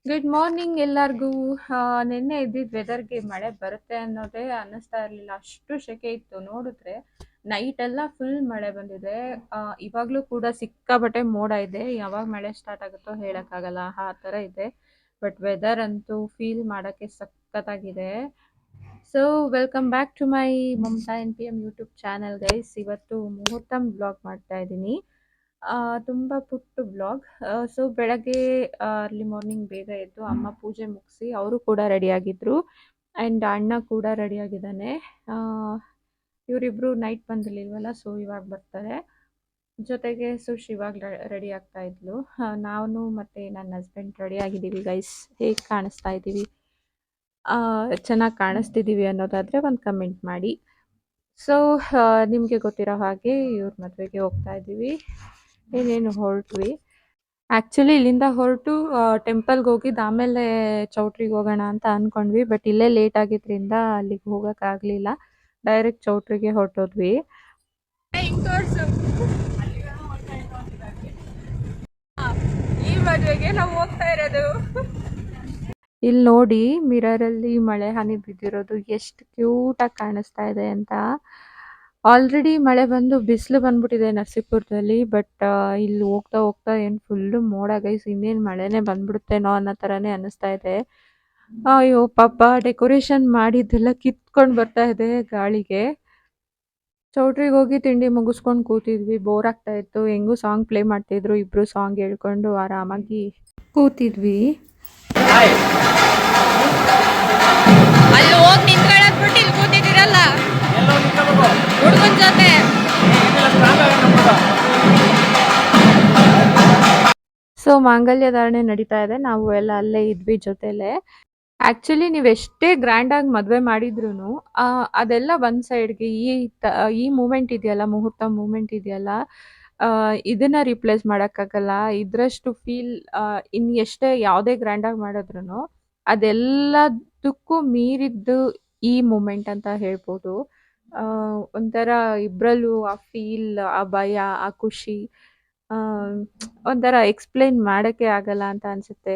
Good morning ಎಲ್ಲರಿಗೂ. ನಿನ್ನೆ ಇದ್ದಿದ್ದ ವೆದರ್ಗೆ ಮಳೆ ಬರುತ್ತೆ ಅನ್ನೋದೇ ಅನ್ನಿಸ್ತಾ ಇರಲಿಲ್ಲ. ಅಷ್ಟು ಸೆಕೆ ಇತ್ತು. ನೋಡಿದ್ರೆ ನೈಟ್ ಎಲ್ಲ ಫುಲ್ ಮಳೆ ಬಂದಿದೆ. ಇವಾಗಲೂ ಕೂಡ ಸಿಕ್ಕಾಪಟ್ಟೆ ಮೋಡ ಇದೆ. ಯಾವಾಗ ಮಳೆ ಸ್ಟಾರ್ಟ್ ಆಗುತ್ತೋ ಹೇಳೋಕ್ಕಾಗಲ್ಲ, ಆ ಥರ ಇದೆ. ಬಟ್ ವೆದರ್ ಅಂತೂ ಫೀಲ್ ಮಾಡೋಕ್ಕೆ ಸಖತ್ತಾಗಿದೆ. So welcome back to my Mamata NPM YouTube channel guys. ಇವತ್ತು ಮುಹೂರ್ತಂ ಬ್ಲಾಗ್ ಮಾಡ್ತಾ ಇದ್ದೀನಿ. ತುಂಬ ಪುಟ್ಟ ಬ್ಲಾಗ್. ಸೊ ಬೆಳಗ್ಗೆ ಅರ್ಲಿ ಮಾರ್ನಿಂಗ್ ಬೇಗ ಎದ್ದು ಅಮ್ಮ ಪೂಜೆ ಮುಗಿಸಿ ಅವರು ಕೂಡ ರೆಡಿಯಾಗಿದ್ದರು. ಆ್ಯಂಡ್ ಅಣ್ಣ ಕೂಡ ರೆಡಿಯಾಗಿದ್ದಾನೆ. ಇವರಿಬ್ಬರು ನೈಟ್ ಬಂದಿರಲಿಲ್ವಲ್ಲ, ಸೊ ಇವಾಗ ಬರ್ತಾರೆ. ಜೊತೆಗೆ ಸುಶ್ ಇವಾಗ ರೆಡಿ ಆಗ್ತಾ ಇದ್ಲು. ನಾನು ಮತ್ತು ನನ್ನ ಹಸ್ಬೆಂಡ್ ರೆಡಿ ಆಗಿದ್ದೀವಿ ಗೈಸ್. ಹೇಗೆ ಕಾಣಿಸ್ತಾ ಇದ್ದೀವಿ, ಚೆನ್ನಾಗಿ ಕಾಣಿಸ್ತಿದ್ದೀವಿ ಅನ್ನೋದಾದರೆ ಒಂದು ಕಮೆಂಟ್ ಮಾಡಿ. ಸೊ ನಿಮಗೆ ಗೊತ್ತಿರೋ ಹಾಗೆ ಇವ್ರ ಮದುವೆಗೆ ಹೋಗ್ತಾ ಇದ್ದೀವಿ. ಏನೇನು ಹೊರಟ್ವಿ. ಆ್ಯಕ್ಚುಲಿ ಇಲ್ಲಿಂದ ಹೊರಟು ಟೆಂಪಲ್ಗೆ ಹೋಗಿದ್ದು ಆಮೇಲೆ ಚೌಟ್ರಿಗೆ ಹೋಗೋಣ ಅಂತ ಅಂದ್ಕೊಂಡ್ವಿ. ಬಟ್ ಇಲ್ಲೇ ಲೇಟ್ ಆಗಿದ್ದರಿಂದ ಅಲ್ಲಿಗೆ ಹೋಗೋಕ್ಕಾಗಲಿಲ್ಲ. ಡೈರೆಕ್ಟ್ ಚೌಟ್ರಿಗೆ ಹೊರಟೋದ್ವಿ. ಈ ಮದುವೆಗೆ ನಾವು ಹೋಗ್ತಾ ಇರೋದು. ಇಲ್ಲಿ ನೋಡಿ, ಮಿರರಲ್ಲಿ ಮಳೆ ಹನಿ ಬಿದ್ದಿರೋದು ಎಷ್ಟು ಕ್ಯೂಟಾಗಿ ಕಾಣಿಸ್ತಾ ಇದೆ ಅಂತ. ಆಲ್ರೆಡಿ ಮಳೆ ಬಂದು ಬಿಸಿಲು ಬಂದ್ಬಿಟ್ಟಿದೆ ನರಸೀಪುರದಲ್ಲಿ. ಬಟ್ ಇಲ್ಲಿ ಹೋಗ್ತಾ ಹೋಗ್ತಾ ಏನು ಫುಲ್ಲು ಮೋಡ ಗೈಸ್. ಇನ್ನೇನು ಮಳೆನೇ ಬಂದ್ಬಿಡುತ್ತೇನೋ ಅನ್ನೋ ಥರನೇ ಅನ್ನಿಸ್ತಾ ಇದೆ. ಅಯ್ಯೋ ಪಾಪ, ಡೆಕೋರೇಷನ್ ಮಾಡಿದ್ದೆಲ್ಲ ಕಿತ್ಕೊಂಡು ಬರ್ತಾ ಇದೆ ಗಾಳಿಗೆ. ಚೌಟ್ರಿಗೆ ಹೋಗಿ ತಿಂಡಿ ಮುಗಿಸ್ಕೊಂಡು ಕೂತಿದ್ವಿ. ಬೋರ್ ಆಗ್ತಾ ಇತ್ತು. ಹೆಂಗೂ ಸಾಂಗ್ ಪ್ಲೇ ಮಾಡ್ತಿದ್ರು. ಇಬ್ರು ಸಾಂಗ್ ಹೇಳ್ಕೊಂಡು ಆರಾಮಾಗಿ ಕೂತಿದ್ವಿ. ಅಲ್ಲಿ ಹೋಗಿ ನಿಂತ್ಕೊಳ್ಳೋದ್ಬಿಟ್ಟು ಇಲ್ಲಿ ಕೂತಿದ್ದೀರಲ್ಲ ಹುಡುಗನ ಜೊತೆ. ಸೊ ಮಾಂಗಲ್ಯ ಧಾರಣೆ ನಡೀತಾ ಇದೆ. ನಾವು ಎಲ್ಲ ಅಲ್ಲೇ ಇದ್ವಿ ಜೊತೆಲೆ. ಆ್ಯಕ್ಚುಲಿ ನೀವು ಎಷ್ಟೇ ಗ್ರ್ಯಾಂಡಾಗಿ ಮದುವೆ ಮಾಡಿದ್ರು ಅದೆಲ್ಲ ಒಂದು ಸೈಡ್ಗೆ ಈ ಮೂಮೆಂಟ್ ಇದೆಯಲ್ಲ, ಮುಹೂರ್ತ ಮೂಮೆಂಟ್ ಇದೆಯಲ್ಲ, ಇದನ್ನು ರಿಪ್ಲೇಸ್ ಮಾಡೋಕ್ಕಾಗಲ್ಲ. ಇದರಷ್ಟು ಫೀಲ್ ಇನ್ನು ಎಷ್ಟೇ ಯಾವುದೇ ಗ್ರ್ಯಾಂಡಾಗಿ ಮಾಡಿದ್ರು ಅದೆಲ್ಲದಕ್ಕೂ ಮೀರಿದ್ದು ಈ ಮೂಮೆಂಟ್ ಅಂತ ಹೇಳ್ಬೋದು. ಒಂಥರ ಇಬ್ಬರಲ್ಲೂ ಆ ಫೀಲ್, ಆ ಭಯ, ಆ ಖುಷಿ ಒಂಥರ ಎಕ್ಸ್ಪ್ಲೇನ್ ಮಾಡೋಕ್ಕೆ ಆಗಲ್ಲ ಅಂತ ಅನಿಸುತ್ತೆ.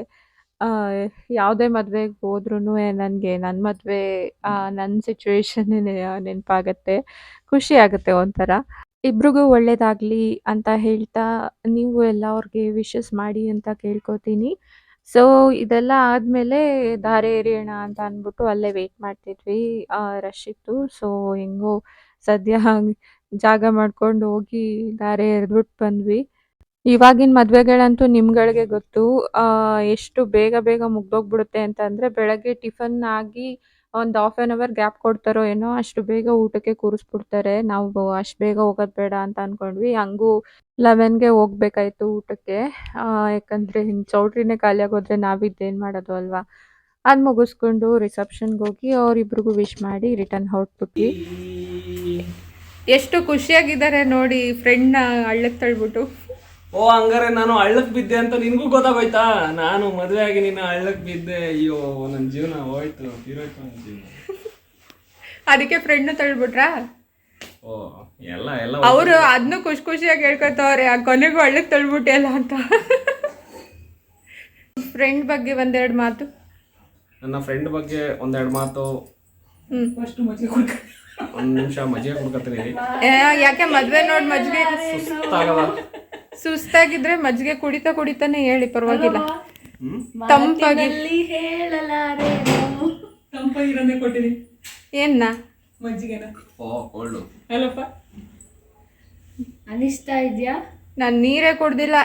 ಯಾವುದೇ ಮದುವೆಗೆ ಹೋದ್ರೂ ನನಗೆ ನನ್ನ ಮದುವೆ, ನನ್ನ ಸಿಚುವೇಶನ್ನೇ ನೆನಪಾಗತ್ತೆ. ಖುಷಿ ಆಗುತ್ತೆ ಒಂಥರ. ಇಬ್ರಿಗೂ ಒಳ್ಳೇದಾಗಲಿ ಅಂತ ಹೇಳ್ತಾ ನೀವು ಎಲ್ಲ ಅವ್ರಿಗೆ ವಿಶಸ್ ಮಾಡಿ ಅಂತ ಕೇಳ್ಕೊತೀನಿ. ಸೊ ಇದೆಲ್ಲ ಆದಮೇಲೆ ಧಾರೆ ಎರೆಯೋಣ ಅಂತ ಅಂದ್ಬಿಟ್ಟು ಅಲ್ಲೇ ವೆಯ್ಟ್ ಮಾಡ್ತಿದ್ವಿ. ರಶ್ ಇತ್ತು. ಸೊ ಹೆಂಗೋ ಸದ್ಯ ಜಾಗ ಮಾಡ್ಕೊಂಡು ಹೋಗಿ ಧಾರೆ ಎರೆದ್ಬಿಟ್ಟು ಬಂದ್ವಿ. ಇವಾಗಿನ ಮದುವೆಗಳಂತೂ ನಿಮ್ಗಳಿಗೆ ಗೊತ್ತು, ಎಷ್ಟು ಬೇಗ ಬೇಗ ಮುಗ್ದೋಗ್ಬಿಡುತ್ತೆ ಅಂತಂದರೆ, ಬೆಳಗ್ಗೆ ಟಿಫನ್ ಆಗಿ ಒಂದು ಹಾಫ್ ಆನ್ ಅವರ್ ಗ್ಯಾಪ್ ಕೊಡ್ತಾರೋ ಏನೋ, ಅಷ್ಟು ಬೇಗ ಊಟಕ್ಕೆ ಕೂರಿಸ್ಬಿಡ್ತಾರೆ. ನಾವು ಅಷ್ಟು ಬೇಗ ಹೋಗೋದು ಬೇಡ ಅಂತ ಅಂದ್ಕೊಂಡ್ವಿ. ಹಂಗೂ 11ಗೆ ಹೋಗ್ಬೇಕಾಯ್ತು ಊಟಕ್ಕೆ. ಯಾಕಂದರೆ ಹಿಂಗೆ ಚೌಟ್ರಿನೇ ಖಾಲಿಯಾಗೋದ್ರೆ ನಾವಿದ್ದೇನು ಮಾಡೋದು ಅಲ್ವಾ. ಅದು ಮುಗಿಸ್ಕೊಂಡು ರಿಸೆಪ್ಷನ್ಗೆ ಹೋಗಿ ಅವರಿಬ್ರಿಗೂ ವಿಶ್ ಮಾಡಿ ರಿಟರ್ನ್ ಹೊರಟ್ಬಿಟ್ವಿ. ಎಷ್ಟು ಖುಷಿಯಾಗಿದ್ದಾರೆ ನೋಡಿ, ಫ್ರೆಂಡ್ನ ಹಳ್ಳಕ್ಕೆ ತಳ್ಬಿಟ್ಟು. ಓ ಹಂಗಾರೆ ನಾನು ಹಳ್ಳಕ್ ಬಿದ್ದೆ ಅಂತ ನಿನ್ಗೂ ಗೊತ್ತಾಗೋಯ್ತಾ? ನಾನು ಮದುವೆ ಆಗಿ ನಿನ್ನ ಹಳ್ಳಕ್ ಬಿದ್ದೆ. ಅಯ್ಯೋ ನನ್ನ ಜೀವನ ಹೋಯ್ತು, ತೀರೋಯ್ತು ನನ್ನ ಜೀವನ. ಅದಕ್ಕೆ ಫ್ರೆಂಡ್ನ ತಳ್ಬಿಟ್ರಾ? ಓ ಎಲ್ಲ ಎಲ್ಲ ಅವರು ಅದನ್ನು ಖುಷಿಯಾಗಿ ಹೇಳ್ಕೊತವ್ರೆ, ಆ ಕೊನೆಗೂ ಹಳ್ಳಕ್ಕೆ ತಳ್ಬಿಟ್ಟೆ ಅಲ್ಲ ಅಂತ. ಫ್ರೆಂಡ್ ಬಗ್ಗೆ ಒಂದೆರಡು ಮಾತು. ನನ್ನ ಫ್ರೆಂಡ್ ಬಗ್ಗೆ ಒಂದೆರಡು ಮಾತು. ಒಂದು ನಿಮಿಷ ಮಜ್ಜಿಗೆ ಕುಡ್ಕತ್ತೀನಿ. ಯಾಕೆ ಮದ್ವೆ ನೋಡಿ ಮಜ್ಜಿಗೆ ಸುಸ್ತಾಗಲ್ಲ? ಸುಸ್ತಾಗಿದ್ರೆ ಮಜ್ಜಿಗೆ ಕುಡಿತಾನೆ ಹೇಳಿ, ಪರವಾಗಿಲ್ಲ. ತಂಪಾಗಿ ತಂಪಾಗಿರೋದೇ ಕೊಟ್ಟಿನಿ. ಏನ್ನ ಮಜ್ಜಿಗೆನ? ಓ ಕೋಲ್ಡು ಅಲ್ಲಪ್ಪ, ಅನಿಸ್ತಾ ಇದೆಯಾ? ನಾನು ನೀರೇ ಕುಡ್ದಿಲ್ಲ,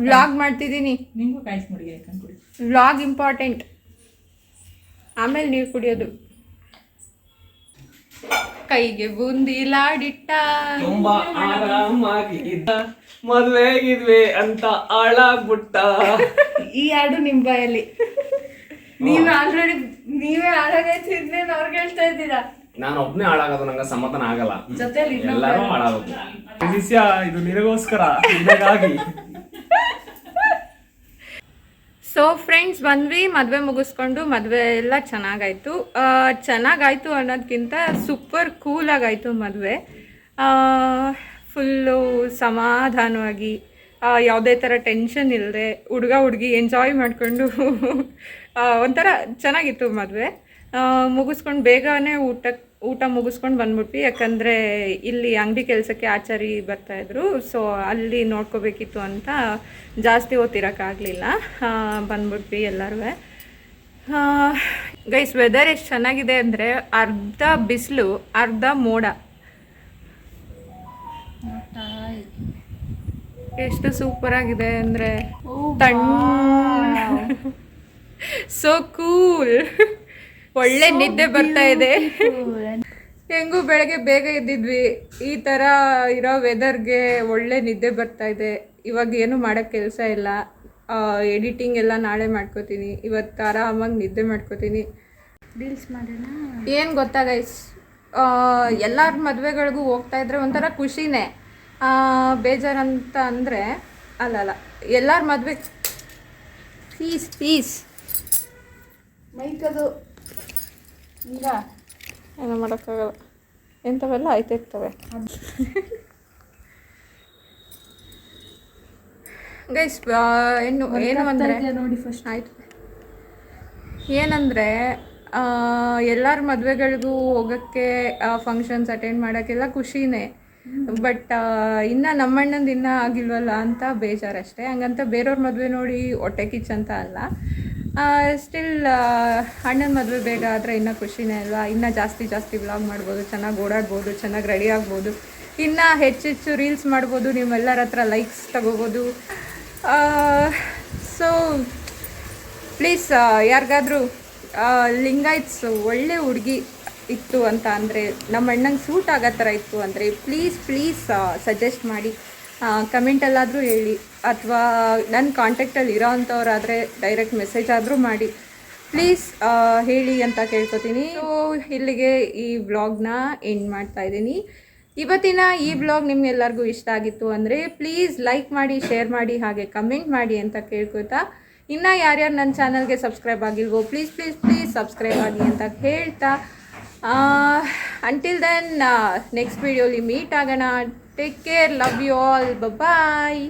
ವ್ಲಾಗ್ ಮಾಡ್ತಿದ್ದೀನಿ. ನಿಂಗೂ ಕಾಯಿಸಿ ಮಡಿಗೆ ಕುಡಿ. ವ್ಲಾಗ್ ಇಂಪಾರ್ಟೆಂಟ್, ಆಮೇಲೆ ನೀರು ಕುಡಿಯೋದು. ಕೈಗೆ ಬೂಂದಿ ಲಾಡಿಟ್ಟ ತುಂಬಾ ಆರಾಮಾಗಿ ಇದ್ದ, ಮದ್ವೆಗಿದ್ವಿ ಅಂತ ಹಾಳಾಗ್ಬಿಟ್ಟ. ಈ ಹಾಡು ನಿಮ್ ಬಾಯಲ್ಲಿ. ನೀನು ಆಲ್ರೆಡಿ ನೀವೇ ಹಾಳಾಗೈತಿದ್ನೇ ಅವ್ರಿಗೆ ಹೇಳ್ತಾ ಇದ್ದೀರಾ. ನಾನು ಒಬ್ನೇ ಹಾಳಾಗೋದು, ನಂಗೆ ಸಮಾಧಾನ ಆಗಲ್ಲ. ಜೊತೆಲಿ ಎಲ್ಲರೂ ಹಾಳಾಗೋದು. ವಿಷಯ ಇದು ನಿನಗೋಸ್ಕರ ನಿನಗಾಗಿ. ಸೊ ಫ್ರೆಂಡ್ಸ್ ಬಂದ್ವಿ, ಮದುವೆ ಮುಗಿಸ್ಕೊಂಡು. ಮದುವೆ ಎಲ್ಲ ಚೆನ್ನಾಗಾಯಿತು ಅನ್ನೋದಕ್ಕಿಂತ ಸೂಪರ್ ಕೂಲಾಗಾಯಿತು ಮದುವೆ. ಫುಲ್ಲು ಸಮಾಧಾನವಾಗಿ ಯಾವುದೇ ಥರ ಟೆನ್ಷನ್ ಇಲ್ಲದೆ ಹುಡುಗ ಹುಡುಗಿ ಎಂಜಾಯ್ ಮಾಡಿಕೊಂಡು ಒಂಥರ ಚೆನ್ನಾಗಿತ್ತು ಮದುವೆ. ಮುಗಿಸ್ಕೊಂಡು ಬೇಗನೆ ಊಟ ಮುಗಿಸ್ಕೊಂಡು ಬಂದ್ಬಿಟ್ವಿ. ಯಾಕಂದರೆ ಇಲ್ಲಿ ಅಂಗಡಿ ಕೆಲಸಕ್ಕೆ ಆಚಾರಿ ಬರ್ತಾಯಿದ್ರು. ಸೊ ಅಲ್ಲಿ ನೋಡ್ಕೋಬೇಕಿತ್ತು ಅಂತ ಜಾಸ್ತಿ ಹೊತ್ತಿರೋಕ್ಕಾಗಲಿಲ್ಲ. ಬಂದ್ಬಿಟ್ವಿ ಎಲ್ಲರೂ. ಗೈಸ್, ವೆದರ್ ಎಷ್ಟು ಚೆನ್ನಾಗಿದೆ ಅಂದರೆ ಅರ್ಧ ಬಿಸಿಲು ಅರ್ಧ ಮೋಡ. ಎಷ್ಟು ಸೂಪರ್ ಆಗಿದೆ ಅಂದರೆ ಸೋ ಕೂಲ್. ಒಳ್ಳೆ ನಿದ್ದೆ ಬರ್ತಾ ಇದೆ. ಹೆಂಗೂ ಬೆಳಗ್ಗೆ ಬೇಗ ಎದ್ದಿದ್ವಿ. ಈ ಥರ ಇರೋ ವೆದರ್ಗೆ ಒಳ್ಳೆ ನಿದ್ದೆ ಬರ್ತಾ ಇದೆ. ಇವಾಗ ಏನು ಮಾಡೋಕ್ಕೆ ಕೆಲಸ ಇಲ್ಲ. ಎಡಿಟಿಂಗ್ ಎಲ್ಲ ನಾಳೆ ಮಾಡ್ಕೋತೀನಿ. ಇವತ್ತು ಆರಾಮಾಗಿ ನಿದ್ದೆ ಮಾಡ್ಕೋತೀನಿ. ರೀಲ್ಸ್ ಮಾಡೋಣ. ಏನು ಗೊತ್ತಾ ಗೈಸ್, ಎಲ್ಲರ ಮದುವೆಗಳಿಗೂ ಹೋಗ್ತಾ ಇದ್ರೆ ಒಂಥರ ಖುಷಿನೇ. ಬೇಜಾರಂತ ಅಂದರೆ ಅಲ್ಲ ಎಲ್ಲರ ಮದುವೆ ಫೀಸ್ ಮೈಕದು ಈಗ ಏನೋ ಮಾಡೋಕ್ಕಾಗಲ್ಲ. ಎಂಥವೆಲ್ಲ ಆಯ್ತಿರ್ತವೆ ಗೈಸ್. ಏನು ಅಂದರೆ ನೋಡಿ ಫಸ್ಟ್ ಆಯಿತು. ಏನಂದರೆ ಎಲ್ಲರ ಮದುವೆಗಳಿಗೂ ಹೋಗೋಕ್ಕೆ, ಫಂಕ್ಷನ್ಸ್ ಅಟೆಂಡ್ ಮಾಡೋಕ್ಕೆಲ್ಲ ಖುಷಿನೇ. ಬಟ್ ಇನ್ನು ನಮ್ಮಣ್ಣಂದು ಇನ್ನೂ ಆಗಿಲ್ವಲ್ಲ ಅಂತ ಬೇಜಾರಷ್ಟೇ. ಹಂಗಂತ ಬೇರೆಯವ್ರ ಮದುವೆ ನೋಡಿ ಹೊಟ್ಟೆ ಕಿಚ್ಚಂತ ಅಲ್ಲ. ಸ್ಟಿಲ್ ಅಣ್ಣನ ಮದುವೆ ಬೇಗ ಆದರೆ ಇನ್ನೂ ಖುಷಿನೇ ಅಲ್ವಾ. ಇನ್ನೂ ಜಾಸ್ತಿ ವ್ಲಾಗ್ ಮಾಡ್ಬೋದು, ಚೆನ್ನಾಗಿ ಓಡಾಡ್ಬೋದು, ಚೆನ್ನಾಗಿ ರೆಡಿ ಆಗ್ಬೋದು, ಇನ್ನೂ ಹೆಚ್ಚೆಚ್ಚು ರೀಲ್ಸ್ ಮಾಡ್ಬೋದು, ನಿಮ್ಮೆಲ್ಲರ ಹತ್ರ ಲೈಕ್ಸ್ ತಗೋಬೋದು. ಸೊ ಪ್ಲೀಸ್ ಯಾರಿಗಾದ್ರೂ ಲಿಂಗಾಯತ್ಸ್ ಒಳ್ಳೆ ಹುಡುಗಿ ಇತ್ತು ಅಂತ ಅಂದರೆ, ನಮ್ಮ ಅಣ್ಣಂಗೆ ಸೂಟ್ ಆಗೋ ಥರ ಇತ್ತು ಅಂದರೆ ಪ್ಲೀಸ್ ಸಜೆಸ್ಟ್ ಮಾಡಿ. ಕಮೆಂಟಲ್ಲಾದರೂ ಹೇಳಿ, ಅಥವಾ ನನ್ನ ಕಾಂಟ್ಯಾಕ್ಟಲ್ಲಿ ಇರೋ ಅಂಥವ್ರಾದರೆ ಡೈರೆಕ್ಟ್ ಮೆಸೇಜ್ ಆದರೂ ಮಾಡಿ. ಪ್ಲೀಸ್ ಹೇಳಿ ಅಂತ ಕೇಳ್ಕೊತೀನಿ. ಸೊ ಇಲ್ಲಿಗೆ ಈ ವ್ಲಾಗ್ನ ಎಂಡ್ ಮಾಡ್ತಾಯಿದ್ದೀನಿ. ಇವತ್ತಿನ ಈ ವ್ಲಾಗ್ ನಿಮ್ಗೆಲ್ಲರಿಗೂ ಇಷ್ಟ ಆಗಿತ್ತು ಅಂದರೆ ಪ್ಲೀಸ್ ಲೈಕ್ ಮಾಡಿ, ಶೇರ್ ಮಾಡಿ, ಹಾಗೆ ಕಮೆಂಟ್ ಮಾಡಿ ಅಂತ ಕೇಳ್ಕೊತಾ, ಇನ್ನು ಯಾರ್ಯಾರು ನನ್ನ ಚಾನಲ್ಗೆ ಸಬ್ಸ್ಕ್ರೈಬ್ ಆಗಿಲ್ವೋ ಪ್ಲೀಸ್ ಸಬ್ಸ್ಕ್ರೈಬ್ ಆಗಿ ಅಂತ ಹೇಳ್ತಾ, ಅಂಟಿಲ್ ದೆನ್ ನೆಕ್ಸ್ಟ್ ವಿಡಿಯೋಲಿ ಮೀಟ್ ಆಗೋಣ. Take care, love you all, bye.